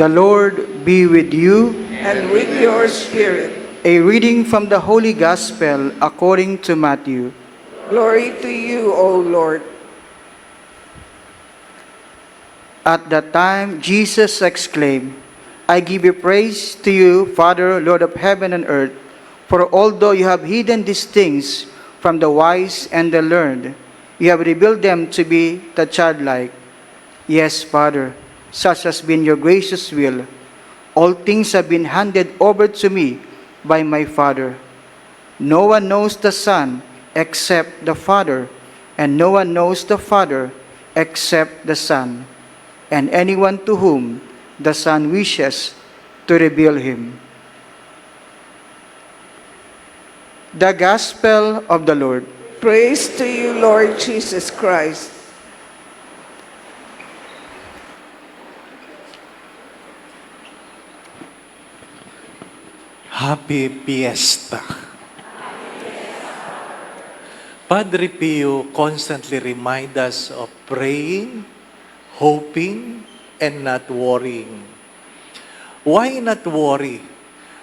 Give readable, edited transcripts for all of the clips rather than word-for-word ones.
The Lord be with you. and with your spirit. A reading from the Holy Gospel according to Matthew. Glory to you, O Lord. At that time, Jesus exclaimed, I give you praise to you, Father, Lord of heaven and earth, for although you have hidden these things from the wise and the learned, you have revealed them to be the childlike. Yes, Father, such has been your gracious will. All things have been handed over to me by my Father. No one knows the Son except the Father, and no one knows the Father except the Son, and anyone to whom the Son wishes to reveal him. The Gospel of the Lord. Praise to you, Lord Jesus Christ. Happy Fiesta. Padre Pio constantly reminds us of praying, hoping, and not worrying. Why not worry?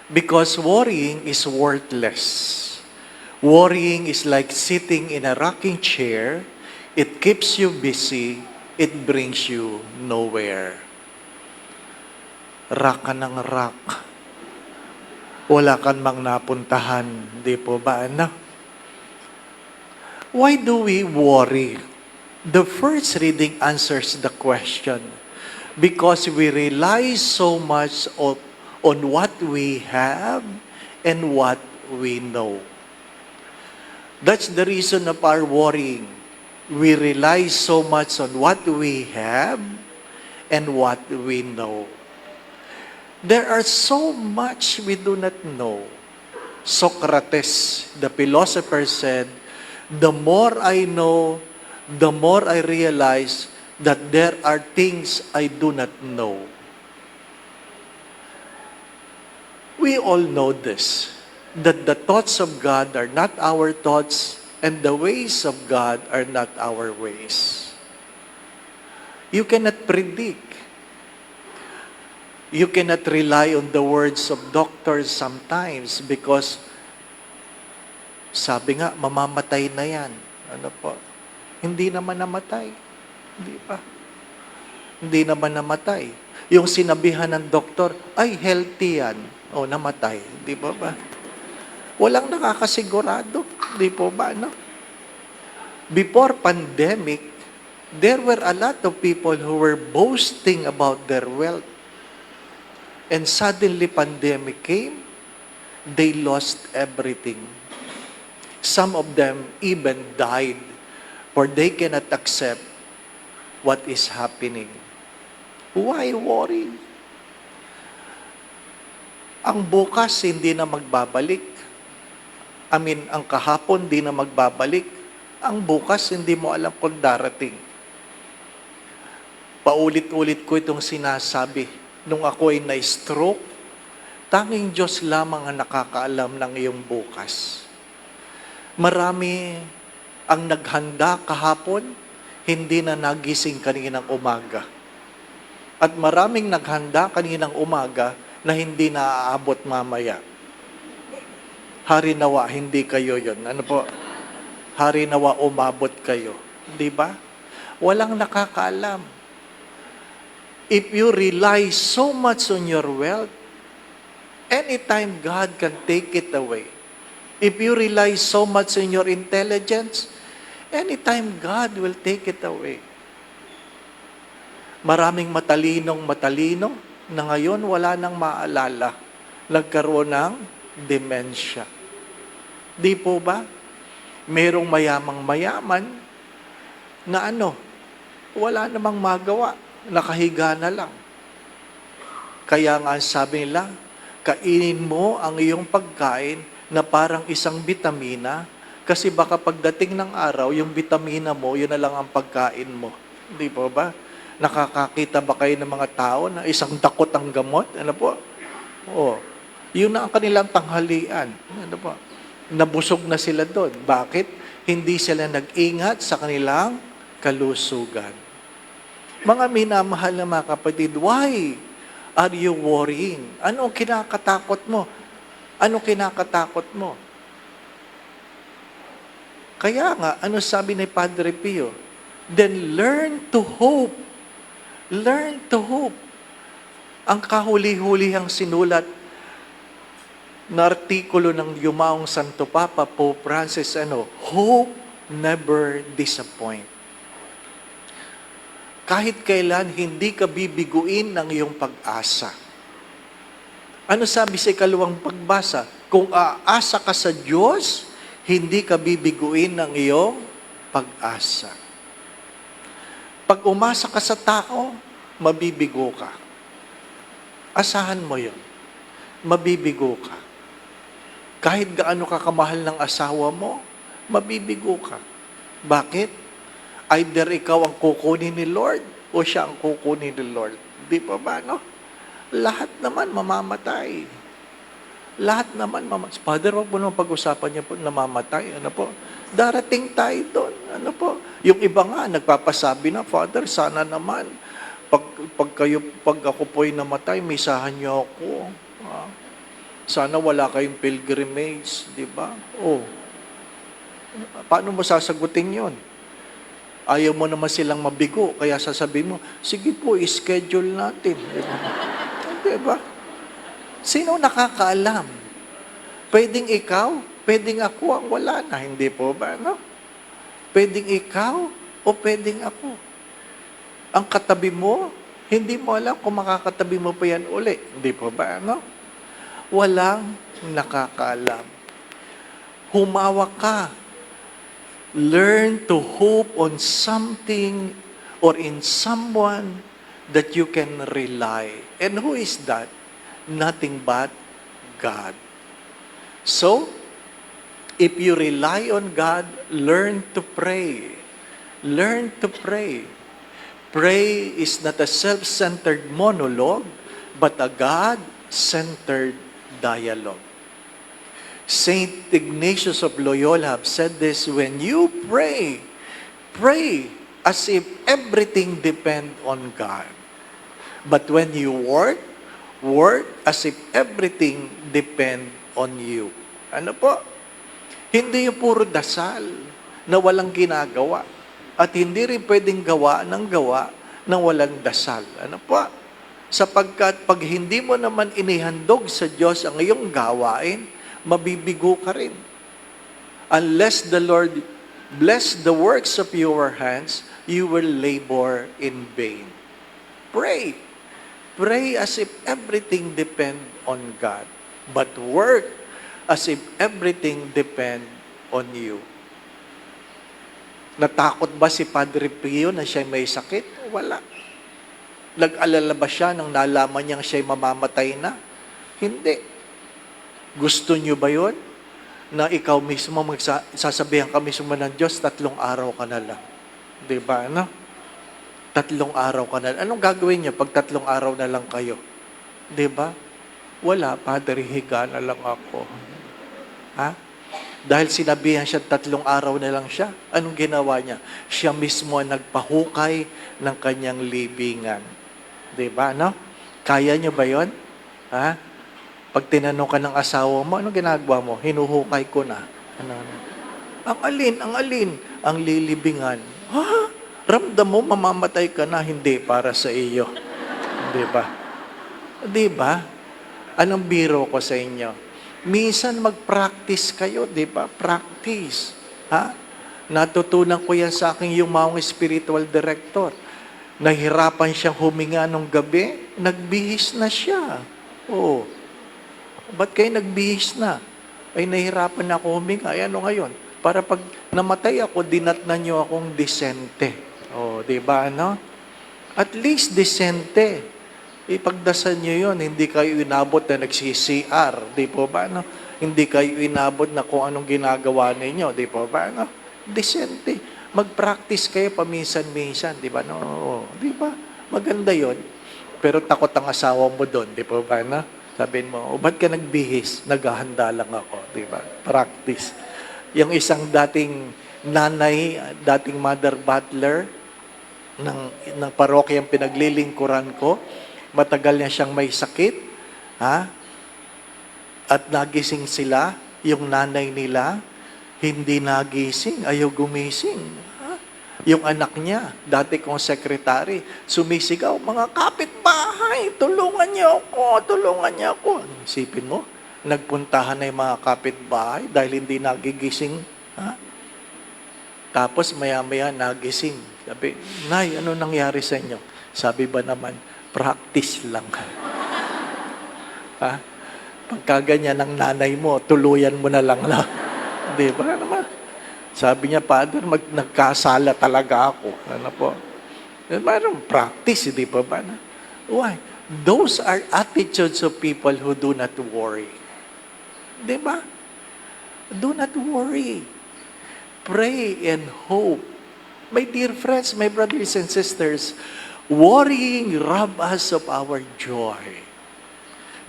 Because worrying is worthless. Worrying is like sitting in a rocking chair. It keeps you busy. It brings you nowhere. Rock ka ng rock. Wala kan mang napuntahan. Di po ba, ano? Why do we worry? The first reading answers the question. Because we rely so much on what we have and what we know. That's the reason of our worrying. We rely so much on what we have and what we know. There are so much we do not know. Socrates, the philosopher, said, the more I know, the more I realize that there are things I do not know. We all know this, that the thoughts of God are not our thoughts, and the ways of God are not our ways. You cannot predict. You cannot rely on the words of doctors sometimes because sabi nga, mamamatay na yan. Ano po? Hindi naman namatay. Hindi pa. Hindi naman namatay. Yung sinabihan ng doktor, ay, healthy yan. O, namatay. Hindi po ba? Walang nakakasigurado. Hindi po ba, no? Before pandemic, there were a lot of people who were boasting about their wealth. And suddenly pandemic came, they lost everything. Some of them even died, for they cannot accept what is happening. Why worry? Ang bukas hindi na magbabalik. Ang kahapon hindi na magbabalik. Ang bukas hindi mo alam kung darating. Paulit-ulit ko itong sinasabi. Nung ako ay na-stroke, tanging Diyos lamang ang nakakaalam ng iyong bukas. Marami ang naghanda kahapon, hindi na nagising kaninang umaga. At maraming naghanda kaninang umaga na hindi na aabot mamaya. Hari nawa, hindi kayo yon. Ano po? Hari nawa, umabot kayo. Di ba? Walang nakakaalam. If you rely so much on your wealth, anytime God can take it away. If you rely so much on your intelligence, anytime God will take it away. Maraming matalino na ngayon wala nang maalala. Nagkaroon ng dementia. Di po ba? Merong mayamang-mayaman na wala namang magawa. Nakahiga na lang. Kaya nga sabi nila, kainin mo ang iyong pagkain na parang isang bitamina kasi baka pagdating ng araw, yung bitamina mo, yun na lang ang pagkain mo. Hindi po ba? Nakakakita ba kayo ng mga tao na isang dakot ang gamot? Ano po? Oo. Yun na ang kanilang tanghalian. Ano po? Nabusog na sila doon. Bakit? Hindi sila nag-ingat sa kanilang kalusugan. Mga minamahal na mga kapatid, why? are you worrying? Ano ang kinakatakot mo? Ano kinakatakot mo? Kaya nga, ano sabi ni Padre Pio? Then learn to hope. Learn to hope. Ang kahuli-hulihang sinulat na artikulo ng Yumaong Santo Papa Pope Francis, hope never disappoint. Kahit kailan, hindi ka bibiguin ng iyong pag-asa. Ano sabi sa ikalawang pagbasa? Kung aasa ka sa Diyos, hindi ka bibiguin ng iyong pag-asa. Pag umasa ka sa tao, mabibigo ka. Asahan mo yun. Mabibigo ka. Kahit gaano ka kamahal ng asawa mo, mabibigo ka. Bakit? Either ikaw ang kukunin ni Lord o siya ang kukunin ni Lord. Di pa ba, no? Lahat naman mamamatay. Lahat naman mamamatay. Father, wag mo naman pag-usapan niya po namamatay. Ano po? Darating tayo doon. Ano po? Yung iba nga, nagpapasabi na, Father, sana naman, pag ako po'y namatay, misahan niyo ako. Sana wala kayong pilgrimage. Di ba? Oh. Paano mo sasagutin yon? Ayaw mo naman silang mabigo, kaya sasabihin mo, sige po, i-schedule natin. Di ba? Sino nakakaalam? Pwedeng ikaw, pwedeng ako ang wala na, hindi po ba? No? Pwedeng ikaw o pwedeng ako. Ang katabi mo, hindi mo alam kung makakatabi mo pa yan uli. Hindi po ba? No? Walang nakakaalam. Humawak ka. Learn to hope on something or in someone that you can rely. And who is that? Nothing but God. So, if you rely on God, learn to pray. Learn to pray. Pray is not a self-centered monologue, but a God-centered dialogue. Saint Ignatius of Loyola have said this, when you pray, pray as if everything depends on God. But when you work, work as if everything depends on you. Ano po? Hindi yung puro dasal na walang ginagawa. At hindi rin pwedeng gawa ng walang dasal. Ano po? Sapagkat pag hindi mo naman inihandog sa Diyos ang iyong gawain, mabibigo ka rin. Unless the Lord bless the works of your hands, you will labor in vain. Pray. Pray as if everything depends on God. But work as if everything depends on you. Natakot ba si Padre Pio na siya may sakit? Wala. Nag-alala ba siya nang nalaman niyang siya mamamatay na? Hindi. Gusto niyo ba yun? Na ikaw mismo, sasabihan ka mismo ng Diyos, 3 araw ka na lang. Di ba, ano? 3 araw ka na lang. Anong gagawin niyo pag 3 araw na lang kayo? Di ba? Wala, Padre, higa na lang ako. Ha? Dahil sinabihan siya 3 araw na lang siya, anong ginawa niya? Siya mismo ang nagpahukay ng kanyang libingan. Di ba, no? Kaya niyo ba yun? Ha? Pag tinanong ka ng asawa mo, anong ginagawa mo? Hinuhukay ko na. Ano? Ang alin? Ang lilibingan. Ha? Ramdam mo, mamamatay ka na, hindi para sa iyo. Di ba? Di ba? Anong biro ko sa inyo? Minsan mag-practice kayo, di ba? Practice. Ha? Natutunan ko yan sa aking Yumaong spiritual director. Nahirapan siyang huminga nung gabi, nagbihis na siya. Oo. Ba't kayo nagbihis na? Ay, nahirapan na ako huminga. Ay, ano ngayon? Para pag namatay ako, dinatnan niyo akong disente. O, di ba, ano? At least disente. Ipagdasal niyo yun. Hindi kayo inabot na nagsi-CR. Di po ba, ano? Hindi kayo inabot na kung anong ginagawa ninyo. Di po ba, ano? Disente. Mag-practice kayo paminsan-minsan. Di ba, no? O, di ba? Maganda yon. Pero takot ang asawa mo doon. Di po ba, no? Sabihin mo, ba't ka nagbihis? Naghahanda lang ako, di ba? Practice. Yung isang dating nanay, dating mother butler ng parokyang pinaglilingkuran ko, matagal na siyang may sakit, ha? At nagising sila, yung nanay nila, hindi nagising, ayaw gumising. Ha? Yung anak niya, dati kong sekretary, sumisigaw, mga kapitbahay, tulungan niyo ako, tulungan niyo ako. Isipin mo, nagpuntahan na yung mga kapitbahay dahil hindi nagigising. Ha? Tapos maya-maya nagising. Sabi, Nay, ano nangyari sa inyo? Sabi ba naman, practice lang. Ha? Pagka ganyan ng nanay mo, tuluyan mo na lang na. Di ba naman? Sabi niya, Father, nagkasala talaga ako. Ano po? Mayroong practice, di ba ba? Why? Those are attitudes of people who do not worry. Di ba? Do not worry. Pray and hope. My dear friends, my brothers and sisters, worrying rob us of our joy.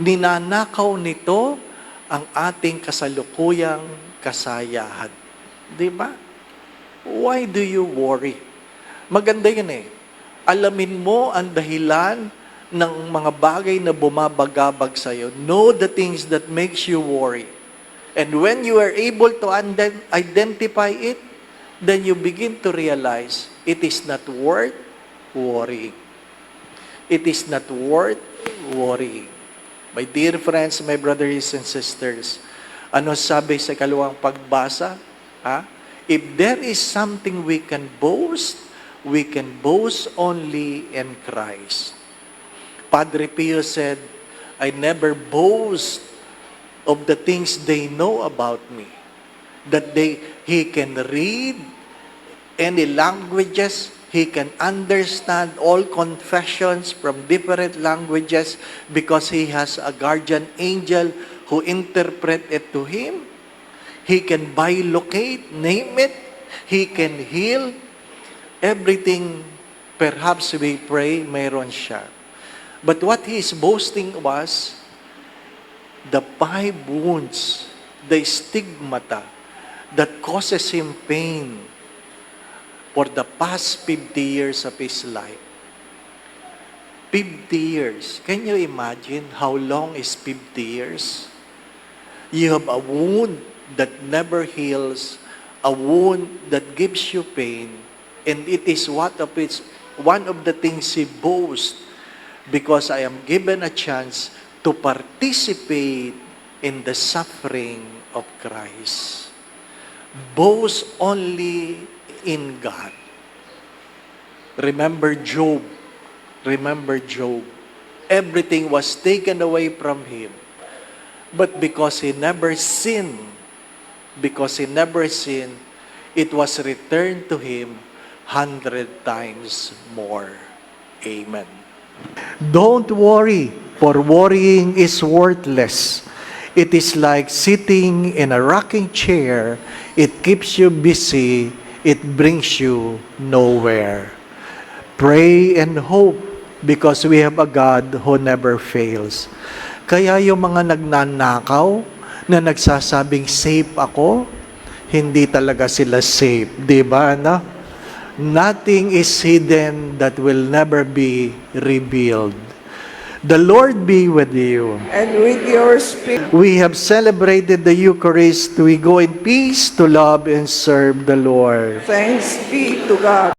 Ninanakaw nito ang ating kasalukuyang kasayahan. Di ba? Why do you worry? Maganda yun eh. Alamin mo ang dahilan ng mga bagay na bumabagabag sa'yo. Know the things that makes you worry. And when you are able to identify it, then you begin to realize it is not worth worrying. It is not worth worrying. My dear friends, my brothers and sisters, ano sabi sa kalawang pagbasa? Ha? If there is something we can boast only in Christ. Padre Pio said, I never boast of the things they know about me. That he can read any languages, he can understand all confessions from different languages because he has a guardian angel who interpret it to him. He can bilocate, name it. He can heal. Everything, perhaps we pray, mayroon siya. But what he is boasting was the 5 wounds, the stigmata that causes him pain for the past 50 years of his life. 50 years. Can you imagine how long is 50 years? You have a wound that never heals, a wound that gives you pain, and it is one of the things he boasts, because I am given a chance to participate in the suffering of Christ. Boast only in God. Remember Job. Remember Job. Everything was taken away from him. But because he never sinned, it was returned to him 100 times more. Amen. Don't worry, for worrying is worthless. It is like sitting in a rocking chair. It keeps you busy. It brings you nowhere. Pray and hope because we have a God who never fails. Kaya yung mga nagnanakaw na nagsasabing safe ako, hindi talaga sila safe. Di ba, no? Nothing is hidden that will never be revealed. The Lord be with you. And with your spirit. We have celebrated the Eucharist. We go in peace to love and serve the Lord. Thanks be to God.